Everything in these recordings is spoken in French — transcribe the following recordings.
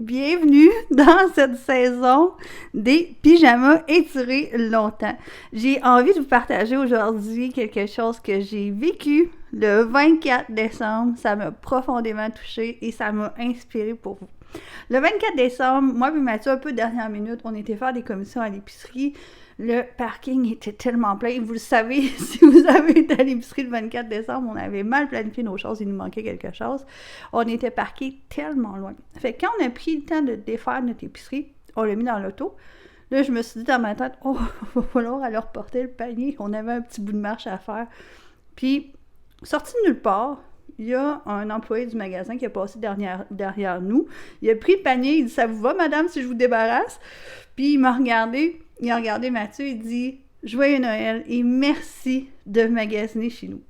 Bienvenue dans cette saison des pyjamas étirés longtemps. J'ai envie de vous partager aujourd'hui quelque chose que j'ai vécu le 24 décembre. Ça m'a profondément touchée et ça m'a inspirée pour vous. Le 24 décembre, moi et Mathieu, un peu dernière minute, on était faire des commissions à l'épicerie. Le parking était tellement plein. Vous le savez, si vous avez été à l'épicerie le 24 décembre, on avait mal planifié nos choses, il nous manquait quelque chose. On était parqués tellement loin. Fait que quand on a pris le temps de défaire notre épicerie, on l'a mis dans l'auto. Là, je me suis dit dans ma tête, oh, il va falloir aller reporter le panier. On avait un petit bout de marche à faire. Puis, sorti de nulle part, il y a un employé du magasin qui a passé derrière nous. Il a pris le panier, il dit « Ça vous va, madame, si je vous débarrasse? » Puis il a regardé Mathieu, il dit « Joyeux Noël et merci de magasiner chez nous. »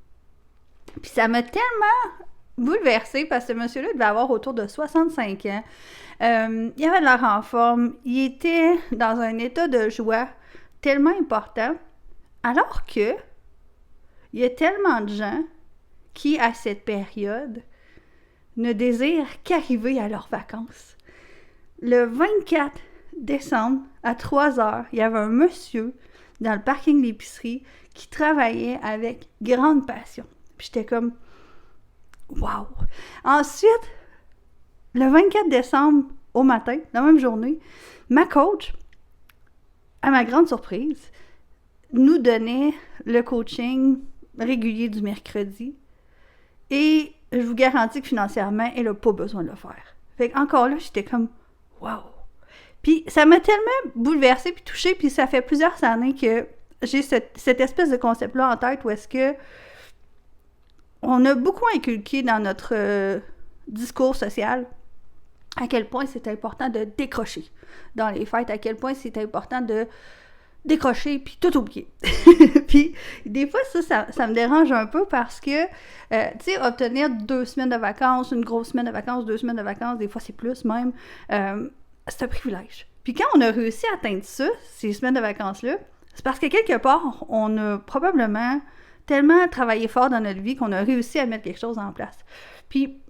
Puis ça m'a tellement bouleversée parce que ce monsieur-là devait avoir autour de 65 ans. Il avait de l'air en forme, il était dans un état de joie tellement important, alors que il y a tellement de gens qui, à cette période, ne désirent qu'arriver à leurs vacances. Le 24 décembre, à 3 heures, il y avait un monsieur dans le parking de l'épicerie qui travaillait avec grande passion. Puis j'étais comme « Wow! » Ensuite, le 24 décembre, au matin, la même journée, ma coach, à ma grande surprise, nous donnait le coaching régulier du mercredi. Et je vous garantis que financièrement, elle n'a pas besoin de le faire. Fait qu'encore là, j'étais comme « Wow! » Puis ça m'a tellement bouleversée puis touchée, puis ça fait plusieurs années que j'ai cette espèce de concept-là en tête où est-ce que on a beaucoup inculqué dans notre discours social à quel point c'est important de décrocher dans les fêtes, à quel point c'est important de décrocher puis tout oublier. Puis des fois ça me dérange un peu parce que tu sais, obtenir 2 semaines de vacances, une grosse semaine de vacances, 2 semaines de vacances, des fois c'est plus même, c'est un privilège. Puis quand on a réussi à atteindre ça, ces semaines de vacances-là, c'est parce que quelque part on a probablement tellement travaillé fort dans notre vie qu'on a réussi à mettre quelque chose en place. Puis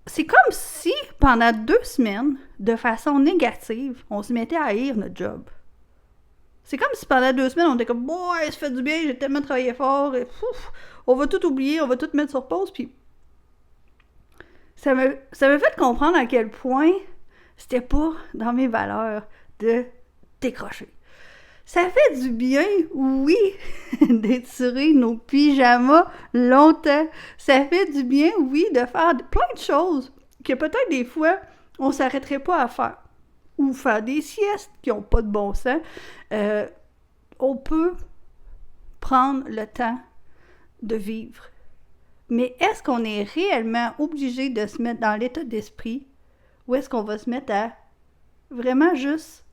c'est comme si pendant 2 semaines, de façon négative, on se mettait à haïr notre job. C'est comme si pendant 2 semaines, on était comme « Boy, ça fait du bien, j'ai tellement travaillé fort, et, on va tout oublier, on va tout mettre sur pause. » Puis ça m'a fait comprendre à quel point c'était pas dans mes valeurs de décrocher. Ça fait du bien, oui, d'étirer nos pyjamas longtemps. Ça fait du bien, oui, de faire plein de choses que peut-être des fois, on s'arrêterait pas à faire. Ou faire des siestes qui n'ont pas de bon sens. On peut prendre le temps de vivre. Mais est-ce qu'on est réellement obligé de se mettre dans l'état d'esprit ou est-ce qu'on va se mettre à vraiment juste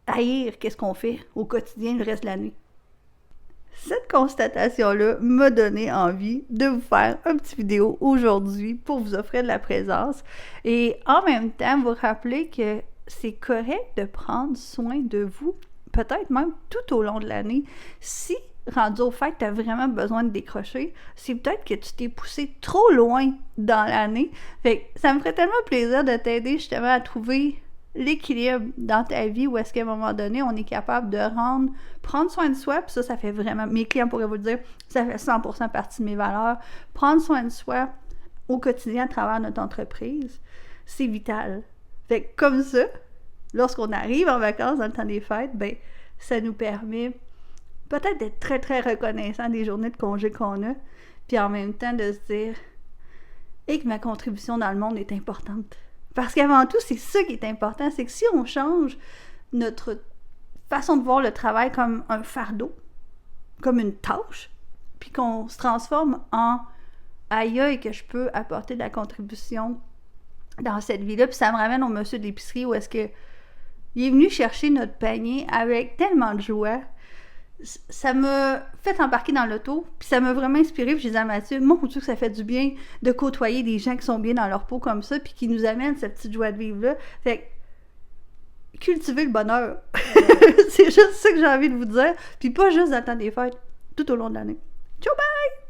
haïr qu'est-ce qu'on fait au quotidien le reste de l'année? Cette constatation-là m'a donné envie de vous faire une petite vidéo aujourd'hui pour vous offrir de la présence et en même temps vous rappeler que c'est correct de prendre soin de vous, peut-être même tout au long de l'année. Si, rendu au fait que tu as vraiment besoin de décrocher, c'est peut-être que tu t'es poussé trop loin dans l'année. Fait que ça me ferait tellement plaisir de t'aider justement à trouver l'équilibre dans ta vie où est-ce qu'à un moment donné, on est capable de prendre soin de soi, puis ça fait vraiment, mes clients pourraient vous le dire, ça fait 100% partie de mes valeurs. Prendre soin de soi au quotidien à travers notre entreprise, c'est vital. Fait que comme ça, lorsqu'on arrive en vacances dans le temps des fêtes, ben ça nous permet peut-être d'être très, très reconnaissant des journées de congé qu'on a, puis en même temps de se dire que ma contribution dans le monde est importante. Parce qu'avant tout, c'est ça qui est important, c'est que si on change notre façon de voir le travail comme un fardeau, comme une tâche, puis qu'on se transforme en « aïe, que je peux apporter de la contribution dans cette vie-là », puis ça me ramène au monsieur de l'épicerie où est-ce que il est venu chercher notre panier avec tellement de joie. Ça m'a fait embarquer dans l'auto, puis ça m'a vraiment inspiré, puis j'ai dit à Mathieu, mon Dieu que ça fait du bien de côtoyer des gens qui sont bien dans leur peau comme ça, puis qui nous amènent cette petite joie de vivre-là. Fait que, cultiver le bonheur. C'est juste ça que j'ai envie de vous dire, puis pas juste dans le temps des fêtes, tout au long de l'année. Ciao, bye!